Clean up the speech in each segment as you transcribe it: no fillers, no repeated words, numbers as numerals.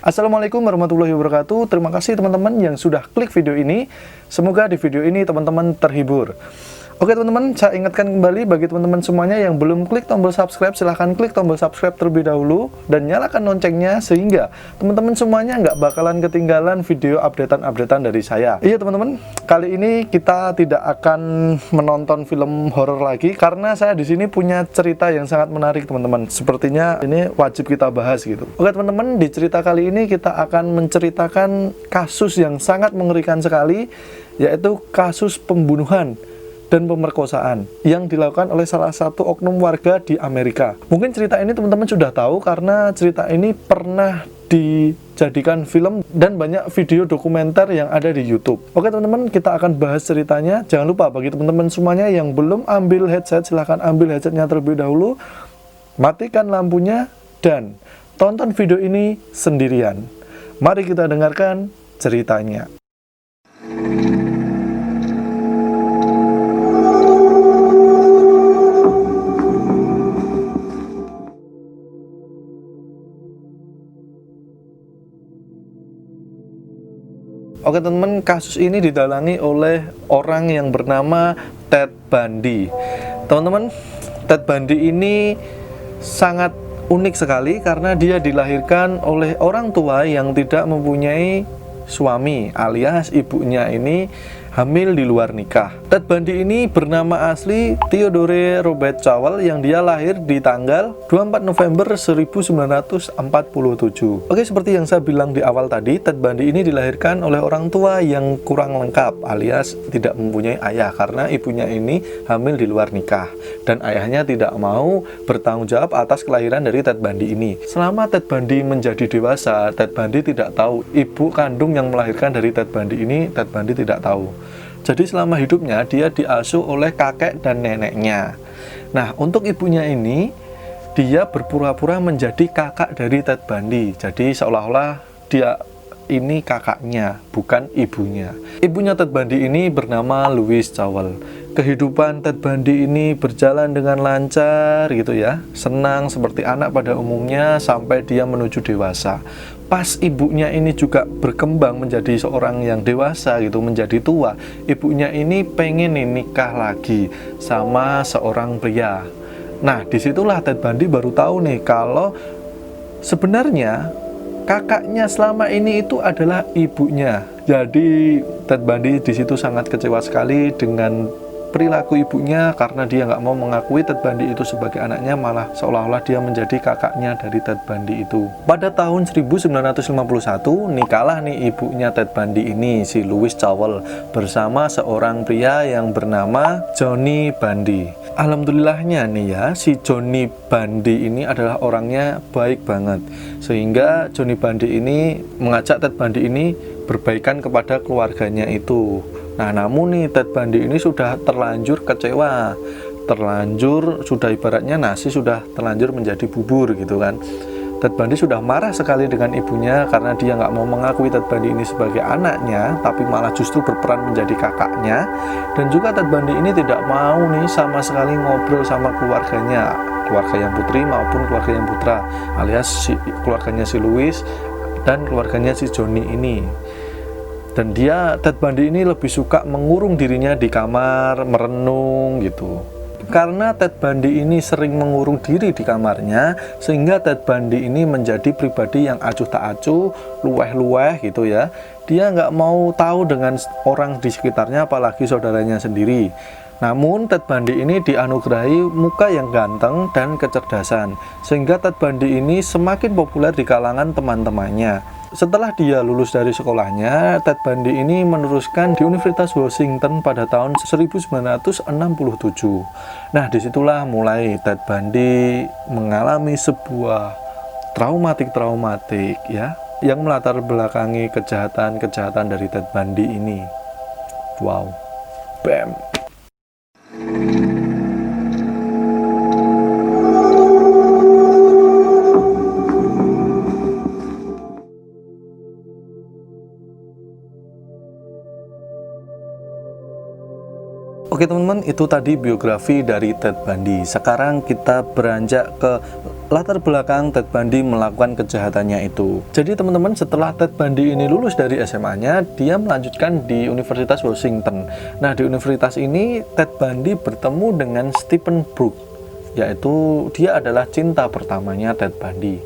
Assalamualaikum warahmatullahi wabarakatuh. Terima kasih teman-teman yang sudah klik video ini. Semoga di video ini teman-teman terhibur. Oke teman-teman, saya ingatkan kembali bagi teman-teman semuanya yang belum klik tombol subscribe, silahkan klik tombol subscribe terlebih dahulu dan nyalakan loncengnya sehingga teman-teman semuanya nggak bakalan ketinggalan video updatean dari saya. Iya teman-teman, kali ini kita tidak akan menonton film horor lagi karena saya di sini punya cerita yang sangat menarik teman-teman. Sepertinya ini wajib kita bahas gitu. Oke teman-teman, di cerita kali ini kita akan menceritakan kasus yang sangat mengerikan sekali, yaitu kasus pembunuhan dan pemerkosaan yang dilakukan oleh salah satu oknum warga di Amerika. Mungkin cerita ini teman-teman sudah tahu karena cerita ini pernah dijadikan film dan banyak video dokumenter yang ada di YouTube. Oke teman-teman, kita akan bahas ceritanya. Jangan lupa bagi teman-teman semuanya yang belum ambil headset, silahkan ambil headsetnya terlebih dahulu, matikan lampunya, dan tonton video ini sendirian. Mari kita dengarkan ceritanya. Oke teman-teman, kasus ini didalangi oleh orang yang bernama Ted Bundy. Teman-teman, Ted Bundy ini sangat unik sekali karena dia dilahirkan oleh orang tua yang tidak mempunyai suami, alias ibunya ini hamil di luar nikah. Ted Bundy ini bernama asli Theodore Robert Cowell yang dia lahir di tanggal 24 November 1947. Oke, seperti yang saya bilang di awal tadi, Ted Bundy ini dilahirkan oleh orang tua yang kurang lengkap, alias tidak mempunyai ayah karena ibunya ini hamil di luar nikah dan ayahnya tidak mau bertanggung jawab atas kelahiran dari Ted Bundy ini. Selama Ted Bundy menjadi dewasa, Ted Bundy tidak tahu ibu kandung yang melahirkan dari Ted Bundy ini, Ted Bundy tidak tahu. Jadi selama hidupnya dia diasuh oleh kakek dan neneknya. Nah, untuk ibunya ini dia berpura-pura menjadi kakak dari Ted Bundy. Jadi seolah-olah dia ini kakaknya, bukan ibunya. Ibunya Ted Bundy ini bernama Louise Cowell. Kehidupan Ted Bundy ini berjalan dengan lancar gitu ya, senang seperti anak pada umumnya sampai dia menuju dewasa. Pas ibunya ini juga berkembang menjadi seorang yang dewasa gitu, menjadi tua, ibunya ini pengen nikah lagi sama seorang pria. Nah, disitulah Ted Bundy baru tahu nih kalau sebenarnya kakaknya selama ini itu adalah ibunya. Jadi Ted Bundy di situ sangat kecewa sekali dengan perilaku ibunya karena dia nggak mau mengakui Ted Bundy itu sebagai anaknya, malah seolah-olah dia menjadi kakaknya dari Ted Bundy itu. Pada tahun 1951 nikahlah nih ibunya Ted Bundy ini, si Louise Cowell, bersama seorang pria yang bernama Johnny Bundy. Alhamdulillahnya nih ya, si Johnny Bundy ini adalah orangnya baik banget, sehingga Johnny Bundy ini mengajak Ted Bundy ini berbaikan kepada keluarganya itu. Nah, namun nih Ted Bundy ini sudah terlanjur kecewa, sudah ibaratnya nasi sudah terlanjur menjadi bubur gitu kan. Ted Bundy sudah marah sekali dengan ibunya karena dia nggak mau mengakui Ted Bundy ini sebagai anaknya, tapi malah justru berperan menjadi kakaknya. Dan juga Ted Bundy ini tidak mau nih sama sekali ngobrol sama keluarganya, keluarga yang putri maupun keluarga yang putra, alias keluarganya si Louise dan keluarganya si Johnny ini. Dan Ted Bundy ini lebih suka mengurung dirinya di kamar, merenung gitu. Karena Ted Bundy ini sering mengurung diri di kamarnya, sehingga Ted Bundy ini menjadi pribadi yang acuh tak acuh, luweh-luweh gitu ya. Dia nggak mau tahu dengan orang di sekitarnya, apalagi saudaranya sendiri. Namun Ted Bundy ini dianugerahi muka yang ganteng dan kecerdasan, sehingga Ted Bundy ini semakin populer di kalangan teman-temannya. Setelah dia lulus dari sekolahnya, Ted Bundy ini meneruskan di Universitas Washington pada tahun 1967. Nah, disitulah mulai Ted Bundy mengalami sebuah traumatik ya, yang melatar belakangi kejahatan dari Ted Bundy ini. Wow, bam. Oke teman-teman, itu tadi biografi dari Ted Bundy. Sekarang kita beranjak ke latar belakang Ted Bundy melakukan kejahatannya itu. Jadi teman-teman, setelah Ted Bundy ini lulus dari SMA-nya, dia melanjutkan di Universitas Washington. Nah, di universitas ini Ted Bundy bertemu dengan Stephen Brook, yaitu dia adalah cinta pertamanya Ted Bundy.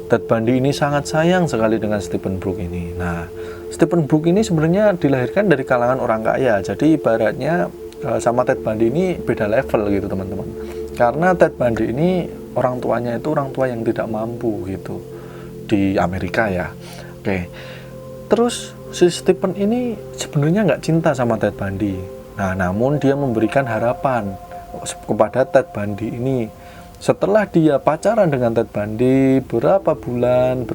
Ted Bundy ini sangat sayang sekali dengan Stephen Brook ini. Nah, Stephen Brook ini sebenarnya dilahirkan dari kalangan orang kaya. Jadi ibaratnya sama Ted Bundy ini beda level gitu teman-teman. Karena Ted Bundy ini orang tuanya itu orang tua yang tidak mampu gitu di Amerika ya. Oke. Terus si Stephen ini sebenarnya nggak cinta sama Ted Bundy. Nah, namun dia memberikan harapan kepada Ted Bundy ini. Setelah dia pacaran dengan Ted Bundy berapa bulan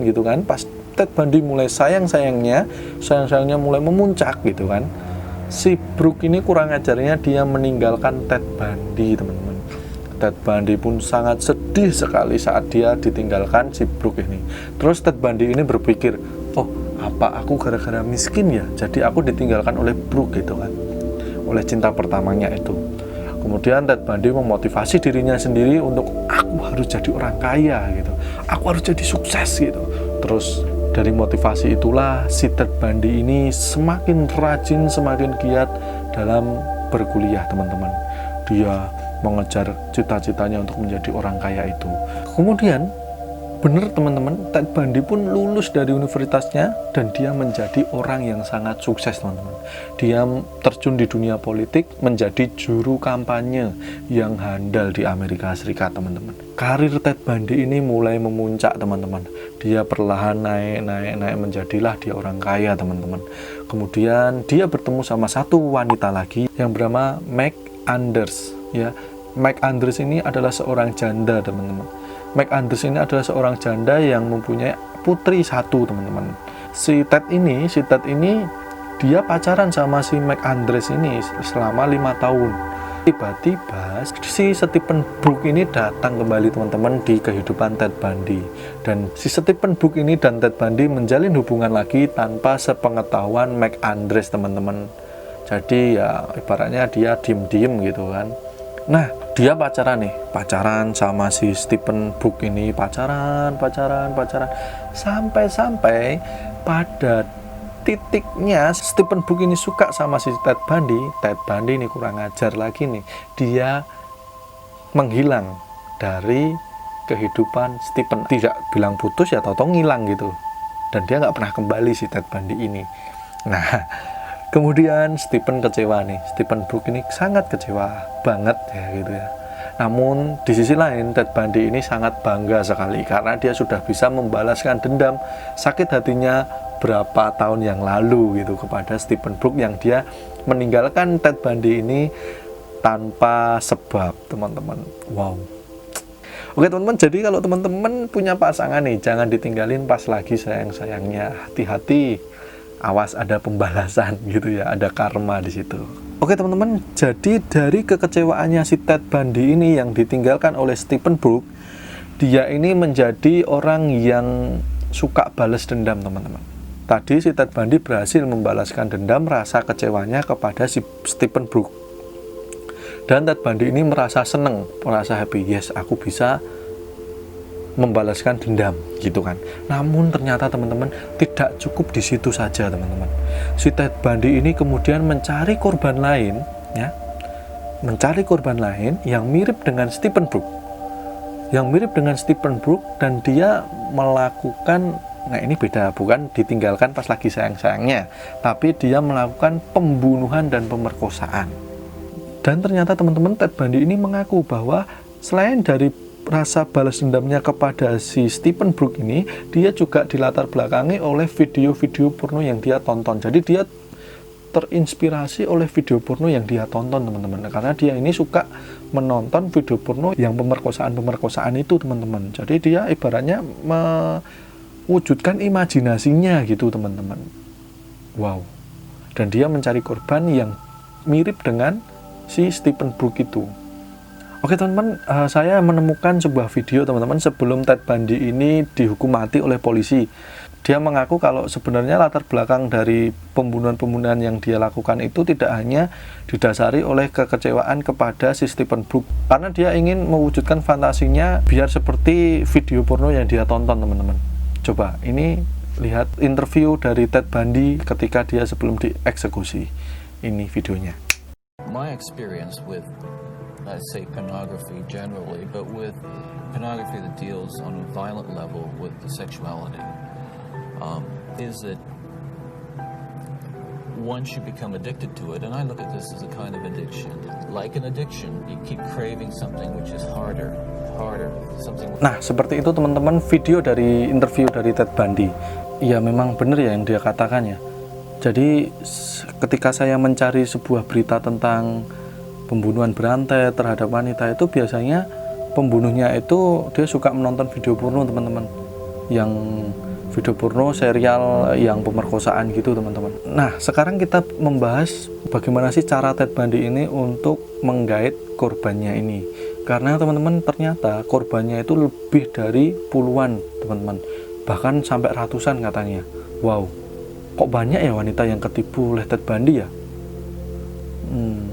gitu kan, pas Ted Bundy mulai sayangnya mulai memuncak gitu kan, si Brook ini kurang ajarnya dia meninggalkan Ted Bundy teman-teman. Ted Bundy pun sangat sedih sekali saat dia ditinggalkan si Brook ini. Terus Ted Bundy ini berpikir, oh apa aku gara-gara miskin ya, jadi aku ditinggalkan oleh Brook gitu kan, oleh cinta pertamanya itu. Kemudian Ted Bundy memotivasi dirinya sendiri untuk aku harus jadi orang kaya gitu, aku harus jadi sukses gitu. Terus dari motivasi itulah si Ted Bundy ini semakin rajin, semakin giat dalam berkuliah teman-teman. Dia mengejar cita-citanya untuk menjadi orang kaya itu. Kemudian benar teman-teman, Ted Bundy pun lulus dari universitasnya dan dia menjadi orang yang sangat sukses teman-teman. Dia terjun di dunia politik, menjadi juru kampanye yang handal di Amerika Serikat teman-teman. Karir Ted Bundy ini mulai memuncak teman-teman. Dia perlahan naik menjadilah dia orang kaya teman-teman. Kemudian dia bertemu sama satu wanita lagi yang bernama Meg Anders ya. Meg Anders ini adalah seorang janda teman-teman. Meg Anders ini adalah seorang janda yang mempunyai putri satu teman-teman. Si Ted ini dia pacaran sama si Meg Anders ini selama 5 tahun. Tiba-tiba si Stephen Brook ini datang kembali teman-teman di kehidupan Ted Bundy. Dan si Stephen Brook ini dan Ted Bundy menjalin hubungan lagi tanpa sepengetahuan Meg Anders teman-teman. Jadi ya ibaratnya dia diem-diem gitu kan. Nah, dia pacaran sama si Stephen Brook ini, pacaran sampai pada titiknya Stephen Brook ini suka sama si Ted Bundy. Ted Bundy ini kurang ajar lagi nih, dia menghilang dari kehidupan Stephen. Tidak bilang putus ya, tau-tau ngilang gitu, dan dia nggak pernah kembali si Ted Bundy ini. Nah, kemudian Stephen kecewa nih, Stephen Brook ini sangat kecewa banget ya gitu ya. Namun di sisi lain Ted Bundy ini sangat bangga sekali karena dia sudah bisa membalaskan dendam sakit hatinya berapa tahun yang lalu gitu kepada Stephen Brook yang dia meninggalkan Ted Bundy ini tanpa sebab teman-teman. Wow. Oke teman-teman, jadi kalau teman-teman punya pasangan nih, jangan ditinggalin pas lagi sayang-sayangnya. Hati-hati, awas ada pembalasan gitu ya, ada karma di situ. Oke teman-teman, jadi dari kekecewaannya si Ted Bundy ini yang ditinggalkan oleh Stephen Brook, dia ini menjadi orang yang suka balas dendam teman-teman. Tadi si Ted Bundy berhasil membalaskan dendam rasa kecewanya kepada si Stephen Brook. Dan Ted Bundy ini merasa seneng, merasa happy, yes aku bisa membalaskan dendam gitu kan. Namun ternyata teman-teman tidak cukup di situ saja teman-teman. Si Ted Bundy ini kemudian mencari korban lain ya. Mencari korban lain yang mirip dengan Stephen Brook. Dan dia melakukan, nah ini beda, bukan ditinggalkan pas lagi sayang-sayangnya, tapi dia melakukan pembunuhan dan pemerkosaan. Dan ternyata teman-teman Ted Bundy ini mengaku bahwa selain dari rasa balas dendamnya kepada si Stephen Brook ini, dia juga dilatar belakangi oleh video-video porno yang dia tonton. Jadi dia terinspirasi oleh video porno yang dia tonton teman-teman, karena dia ini suka menonton video porno yang pemerkosaan itu teman-teman. Jadi dia ibaratnya mewujudkan imajinasinya gitu teman-teman. Wow. Dan dia mencari korban yang mirip dengan si Stephen Brook itu. Oke teman-teman, saya menemukan sebuah video teman-teman sebelum Ted Bundy ini dihukum mati oleh polisi. Dia mengaku kalau sebenarnya latar belakang dari pembunuhan-pembunuhan yang dia lakukan itu tidak hanya didasari oleh kekecewaan kepada si Stephen Brook, karena dia ingin mewujudkan fantasinya biar seperti video porno yang dia tonton, teman-teman. Coba ini lihat interview dari Ted Bundy ketika dia sebelum dieksekusi. Ini videonya. My experience with, let's say, pornography generally, but with pornography that deals on a violent level with the sexuality, is that once you become addicted to it, and I look at this as a kind of addiction, like an addiction, you keep craving something which is harder, something. Nah, seperti itu teman-teman video dari interview dari Ted Bundy. Ya memang benar ya yang dia katakan ya. Jadi ketika saya mencari sebuah berita tentang pembunuhan berantai terhadap wanita, itu biasanya pembunuhnya itu dia suka menonton video porno, teman-teman. Yang video porno serial yang pemerkosaan gitu, teman-teman. Nah, sekarang kita membahas bagaimana sih cara Ted Bundy ini untuk menggait korbannya ini. Karena teman-teman ternyata korbannya itu lebih dari puluhan, teman-teman. Bahkan sampai ratusan katanya. Wow, kok banyak ya wanita yang ketipu oleh Ted Bundy ya?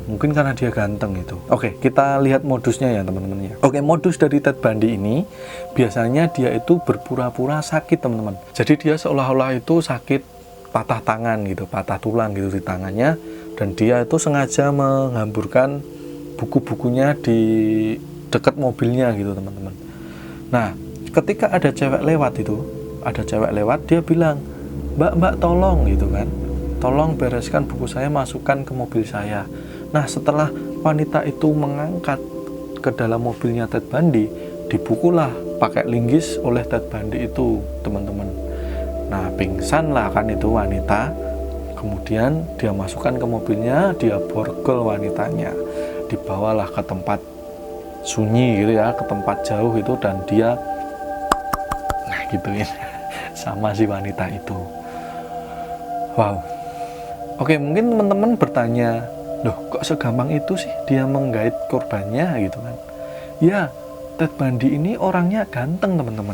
Mungkin karena dia ganteng itu. Oke, kita lihat modusnya ya teman-teman ya. Oke, modus dari Ted Bundy ini biasanya dia itu berpura-pura sakit, teman-teman. Jadi dia seolah-olah itu sakit patah tangan gitu, patah tulang gitu di tangannya, dan dia itu sengaja menghamburkan buku-bukunya di dekat mobilnya gitu, teman-teman. Nah, ketika ada cewek lewat dia bilang, "Mbak, tolong," gitu kan. "Tolong bereskan buku saya, masukkan ke mobil saya." Nah, setelah wanita itu mengangkat ke dalam mobilnya Ted Bundy, dipukullah pakai linggis oleh Ted Bundy itu, teman-teman. Nah, pingsan lah kan itu wanita. Kemudian dia masukkan ke mobilnya, dia borgol wanitanya. Dibawalah ke tempat sunyi gitu ya, ke tempat jauh itu, dan dia gituin sama si wanita itu. Wow. Oke, mungkin teman-teman bertanya, loh kok segampang itu sih dia menggait korbannya gitu kan? Ya, Ted Bundy ini orangnya ganteng, teman-teman.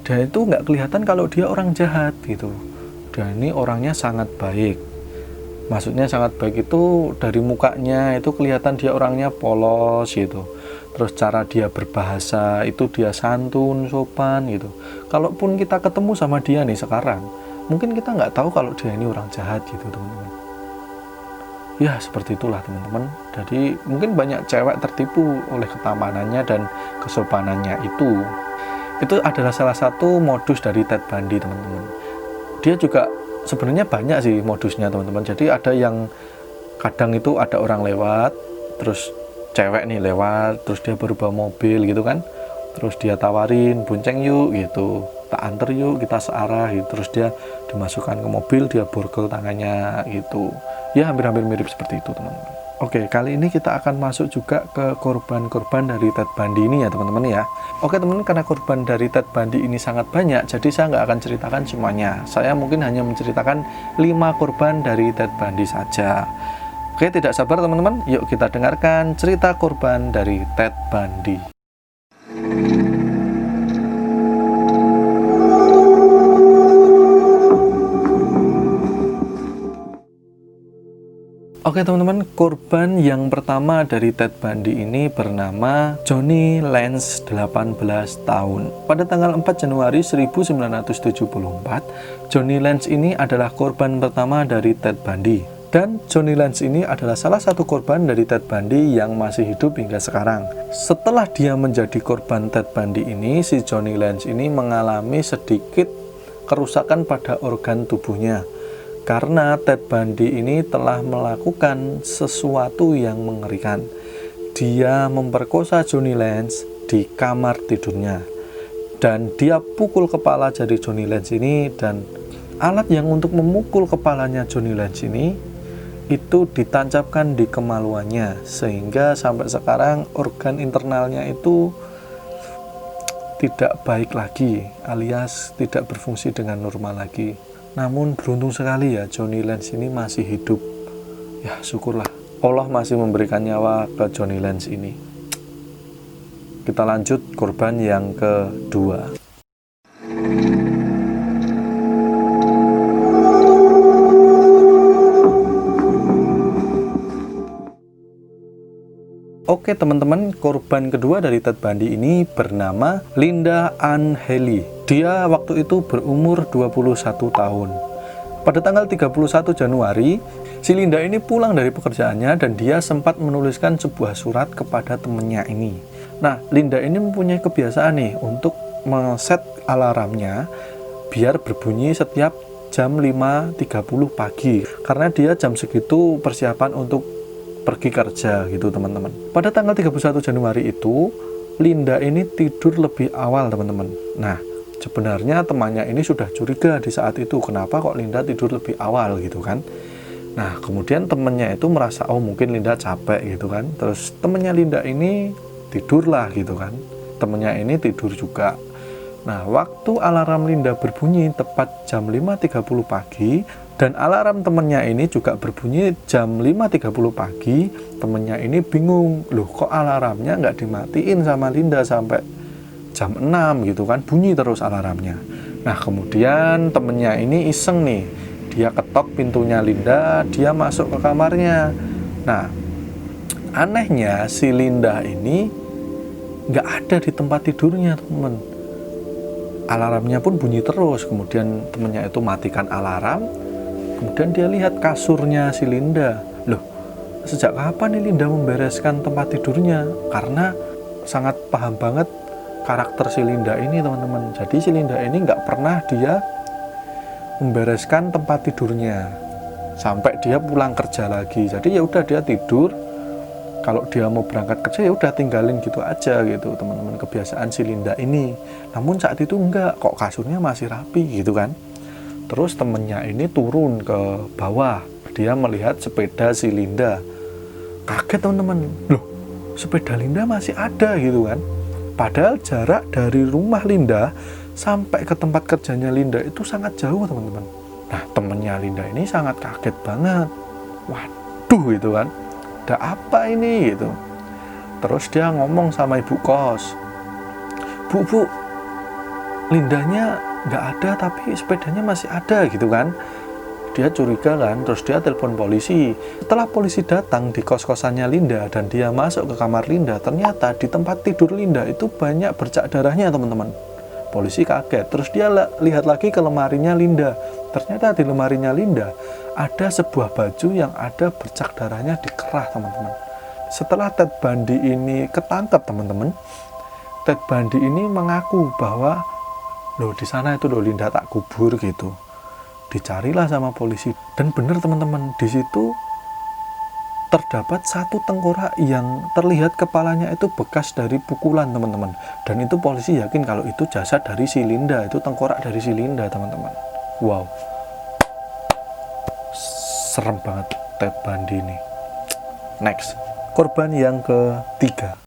Dan itu nggak kelihatan kalau dia orang jahat gitu. Dan ini orangnya sangat baik. Maksudnya sangat baik itu dari mukanya itu kelihatan dia orangnya polos gitu. Terus cara dia berbahasa itu dia santun, sopan gitu. Kalaupun kita ketemu sama dia nih sekarang, mungkin kita nggak tahu kalau dia ini orang jahat gitu, teman-teman. Ya seperti itulah, teman-teman. Jadi mungkin banyak cewek tertipu oleh ketampanannya dan kesopanannya itu. Itu adalah salah satu modus dari Ted Bundy, teman-teman. Dia juga sebenarnya banyak sih modusnya, teman-teman. Jadi ada yang kadang itu ada orang lewat, terus cewek nih lewat, terus dia baru bawa mobil gitu kan, terus dia tawarin, "Bonceng yuk," gitu, "tak anter yuk, kita searah," gitu. Terus dia dimasukkan ke mobil, dia borgol tangannya gitu. Ya hampir-hampir mirip seperti itu, teman-teman. Oke, kali ini kita akan masuk juga ke korban-korban dari Ted Bundy ini ya, teman-teman ya. Oke teman-teman, karena korban dari Ted Bundy ini sangat banyak, jadi saya nggak akan ceritakan semuanya. Saya mungkin hanya menceritakan 5 korban dari Ted Bundy saja. Oke, tidak sabar teman-teman, yuk kita dengarkan cerita korban dari Ted Bundy. Oke teman-teman, korban yang pertama dari Ted Bundy ini bernama Johnny Lance, 18 tahun. Pada tanggal 4 Januari 1974, Johnny Lance ini adalah korban pertama dari Ted Bundy. Dan Johnny Lance ini adalah salah satu korban dari Ted Bundy yang masih hidup hingga sekarang. Setelah dia menjadi korban Ted Bundy ini, si Johnny Lance ini mengalami sedikit kerusakan pada organ tubuhnya. Karena Ted Bundy ini telah melakukan sesuatu yang mengerikan. Dia memperkosa Johnny Lance di kamar tidurnya. Dan dia pukul kepala dari Johnny Lance ini, dan alat yang untuk memukul kepalanya Johnny Lance ini itu ditancapkan di kemaluannya, sehingga sampai sekarang organ internalnya itu tidak baik lagi, alias tidak berfungsi dengan normal lagi. Namun beruntung sekali ya, Johnny Lance ini masih hidup. Ya syukurlah, Allah masih memberikan nyawa ke Johnny Lance ini. Kita lanjut korban yang kedua. Oke teman-teman, korban kedua dari Ted Bundy ini bernama Linda Ann Haley. Dia waktu itu berumur 21 tahun. Pada tanggal 31 Januari, si Linda ini pulang dari pekerjaannya dan dia sempat menuliskan sebuah surat kepada temennya ini. Nah, Linda ini mempunyai kebiasaan nih untuk men-set alarmnya biar berbunyi setiap jam 5.30 pagi. Karena dia jam segitu persiapan untuk pergi kerja gitu teman-teman. Pada tanggal 31 Januari itu, Linda ini tidur lebih awal teman-teman. Nah, sebenarnya temannya ini sudah curiga di saat itu, kenapa kok Linda tidur lebih awal gitu kan. Nah, kemudian temennya itu merasa, oh mungkin Linda capek gitu kan. Terus temennya Linda ini tidurlah gitu kan. Temennya ini tidur juga. Nah, waktu alarm Linda berbunyi tepat jam 5.30 pagi, dan alarm temennya ini juga berbunyi jam 5.30 pagi, temennya ini bingung, loh kok alarmnya nggak dimatiin sama Linda sampai jam 6 gitu kan, bunyi terus alarmnya. Nah, kemudian temennya ini iseng nih, dia ketok pintunya Linda, dia masuk ke kamarnya. Nah, anehnya si Linda ini nggak ada di tempat tidurnya teman. Alarmnya pun bunyi terus, kemudian temennya itu matikan alarm. Kemudian dia lihat kasurnya si Linda. Loh, sejak kapan nih Linda membereskan tempat tidurnya? Karena sangat paham banget karakter si Linda ini teman-teman. Jadi si Linda ini nggak pernah dia membereskan tempat tidurnya sampai dia pulang kerja lagi. Jadi ya udah dia tidur. Kalau dia mau berangkat kerja ya udah tinggalin gitu aja gitu teman-teman, kebiasaan si Linda ini. Namun saat itu enggak, kok kasurnya masih rapi gitu kan. Terus temennya ini turun ke bawah, dia melihat sepeda si Linda. Kaget teman-teman, loh sepeda Linda masih ada gitu kan. Padahal jarak dari rumah Linda sampai ke tempat kerjanya Linda itu sangat jauh teman-teman. Nah temennya Linda ini sangat kaget banget. Waduh gitu kan, ada apa ini gitu. Terus dia ngomong sama ibu kos, Bu, Lindanya nggak ada tapi sepedanya masih ada gitu kan. Dia curiga kan, terus dia telepon polisi. Setelah polisi datang di kos-kosannya Linda dan dia masuk ke kamar Linda, ternyata di tempat tidur Linda itu banyak bercak darahnya teman-teman. Polisi kaget, terus dia lihat lagi ke lemarinya Linda. Ternyata di lemarinya Linda ada sebuah baju yang ada bercak darahnya di kerah teman-teman. Setelah Ted Bundy ini ketangkap teman-teman, Ted Bundy ini mengaku bahwa loh di sana itu loh Linda tak kubur gitu. Dicarilah sama polisi dan benar teman-teman, di situ terdapat satu tengkorak yang terlihat kepalanya itu bekas dari pukulan teman-teman. Dan itu polisi yakin kalau itu jasad dari si Linda, itu tengkorak dari si Linda teman-teman. Wow, serem banget Ted Bundy ini. Next, korban yang ketiga.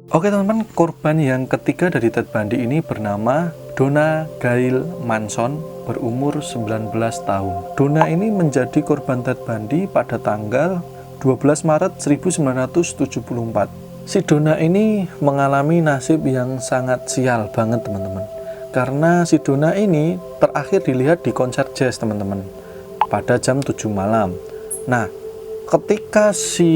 Oke teman-teman, korban yang ketiga dari Ted Bundy ini bernama Donna Gail Manson, berumur 19 tahun. Donna ini menjadi korban Ted Bundy pada tanggal 12 Maret 1974. Si Donna ini mengalami nasib yang sangat sial banget teman-teman. Karena si Donna ini terakhir dilihat di konser jazz teman-teman, pada jam 7 malam. Nah, ketika si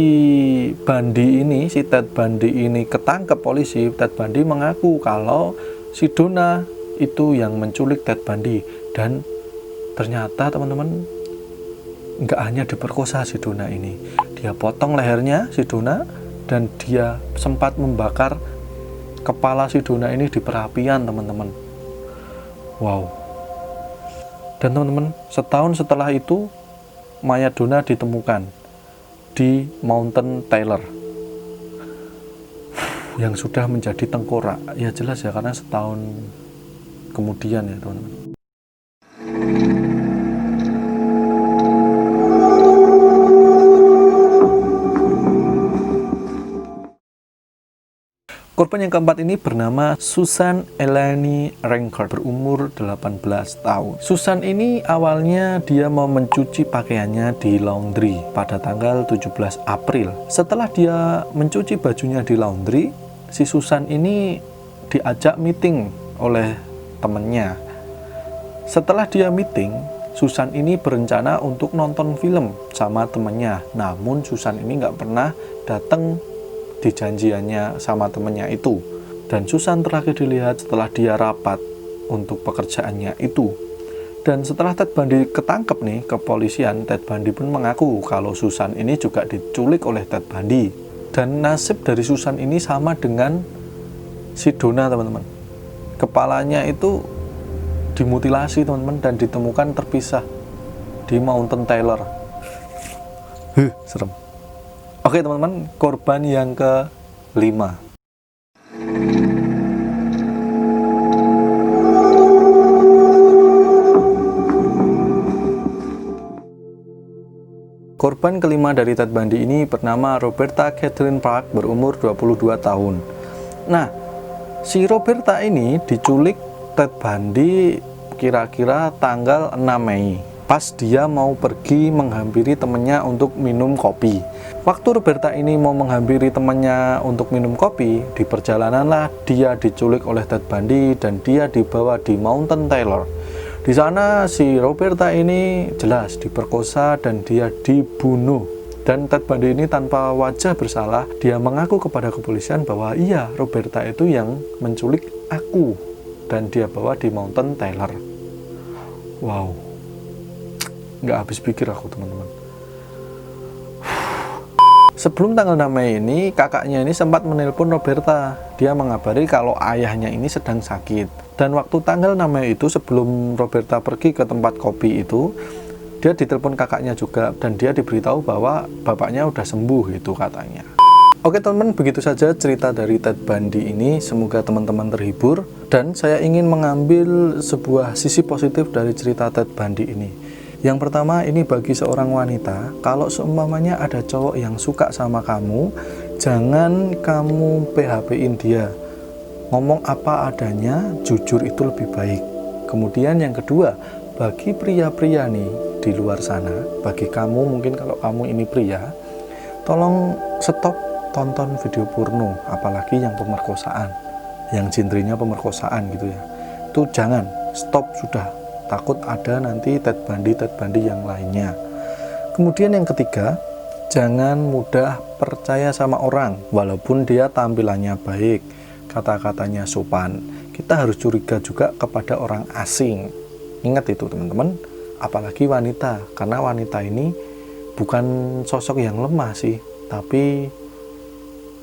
Ted Bundy ini ketangkep polisi, Ted Bundy mengaku kalau si Donna itu yang menculik Ted Bundy. Dan ternyata teman-teman, nggak hanya diperkosa si Donna ini, dia potong lehernya si Donna dan dia sempat membakar kepala si Donna ini di perapian teman-teman. Wow. Dan teman-teman, setahun setelah itu mayat Donna ditemukan di Mountain Taylor yang sudah menjadi tengkorak. Ya jelas ya, karena setahun kemudian ya teman-teman. Korban yang keempat ini bernama Susan Eleni Rankert, berumur 18 tahun. Susan ini awalnya dia mau mencuci pakaiannya di laundry pada tanggal 17 April. Setelah dia mencuci bajunya di laundry, si Susan ini diajak meeting oleh temennya. Setelah dia meeting, Susan ini berencana untuk nonton film sama temennya. Namun Susan ini nggak pernah datang di janjiannya sama temennya itu. Dan Susan terakhir dilihat setelah dia rapat untuk pekerjaannya itu. Dan setelah Ted Bundy ketangkep nih kepolisian, Ted Bundy pun mengaku kalau Susan ini juga diculik oleh Ted Bundy. Dan nasib dari Susan ini sama dengan si Donna, teman-teman. Kepalanya itu dimutilasi, teman-teman, dan ditemukan terpisah di Mountain Taylor. Serem. Oke, teman-teman, korban yang ke-5. Korban kelima dari Ted Bundy ini bernama Roberta Catherine Park, berumur 22 tahun. Nah, si Roberta ini diculik Ted Bundy kira-kira tanggal 6 Mei. Pas dia mau pergi menghampiri temannya untuk minum kopi. Waktu Roberta ini mau menghampiri temannya untuk minum kopi, di perjalananlah dia diculik oleh Ted Bundy dan dia dibawa di Mountain Taylor. Di sana si Roberta ini jelas diperkosa dan dia dibunuh. Dan Ted Bundy ini tanpa wajah bersalah, dia mengaku kepada kepolisian bahwa iya, Roberta itu yang menculik aku dan dia bawa di Mountain Taylor. Wow, nggak habis pikir aku, teman-teman. Sebelum tanggal 6 Mei ini, kakaknya ini sempat menelpon Roberta. Dia mengabari kalau ayahnya ini sedang sakit. Dan waktu tanggal 6 Mei itu, sebelum Roberta pergi ke tempat kopi itu, dia ditelepon kakaknya juga. Dan dia diberitahu bahwa bapaknya udah sembuh, itu katanya. Oke teman-teman, begitu saja cerita dari Ted Bundy ini. Semoga teman-teman terhibur. Dan saya ingin mengambil sebuah sisi positif dari cerita Ted Bundy ini. Yang pertama, ini bagi seorang wanita, kalau seumpamanya ada cowok yang suka sama kamu, jangan kamu PHP-in dia. Ngomong apa adanya, jujur itu lebih baik. Kemudian yang kedua, bagi pria-pria nih di luar sana, bagi kamu mungkin kalau kamu ini pria, tolong stop tonton video porno, apalagi yang pemerkosaan, yang genrenya pemerkosaan gitu ya. Itu jangan, stop sudah. Takut ada nanti Ted Bundy yang lainnya. Kemudian yang ketiga, jangan mudah percaya sama orang walaupun dia tampilannya baik, kata-katanya sopan. Kita harus curiga juga kepada orang asing. Ingat itu teman-teman, apalagi wanita, karena wanita ini bukan sosok yang lemah sih, tapi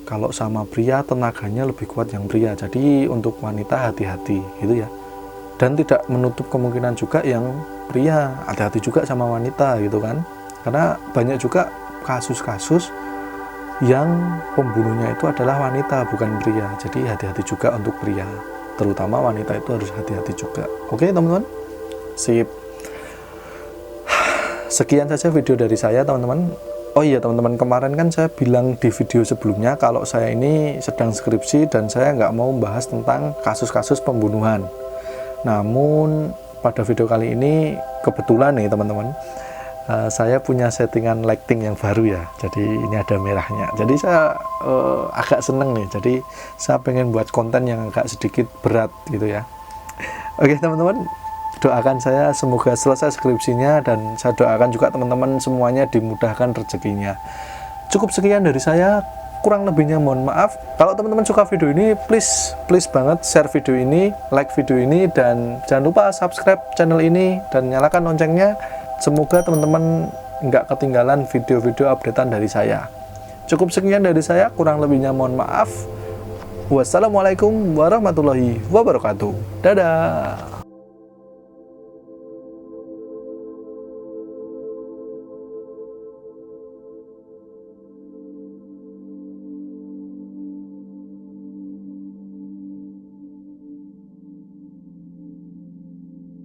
kalau sama pria tenaganya lebih kuat yang pria. Jadi untuk wanita hati-hati gitu ya. Dan tidak menutup kemungkinan juga yang pria hati-hati juga sama wanita gitu kan, karena banyak juga kasus-kasus yang pembunuhnya itu adalah wanita bukan pria. Jadi hati-hati juga untuk pria, terutama wanita itu harus hati-hati juga. Oke teman-teman, sip. Sekian saja video dari saya teman-teman. Oh iya teman-teman, kemarin kan saya bilang di video sebelumnya kalau saya ini sedang skripsi dan saya nggak mau membahas tentang kasus-kasus pembunuhan. Namun pada video kali ini kebetulan nih teman-teman, saya punya settingan lighting yang baru ya. Jadi ini ada merahnya. Jadi saya agak seneng nih. Jadi saya pengen buat konten yang agak sedikit berat gitu ya. Oke teman-teman, doakan saya semoga selesai skripsinya dan saya doakan juga teman-teman semuanya dimudahkan rezekinya. Cukup sekian dari saya. Kurang lebihnya mohon maaf. Kalau teman-teman suka video ini, please banget share video ini, like video ini, dan jangan lupa subscribe channel ini dan nyalakan loncengnya. Semoga teman-teman nggak ketinggalan video-video updatean dari saya. Cukup sekian dari saya, kurang lebihnya mohon maaf. Wassalamualaikum warahmatullahi wabarakatuh. Dadah.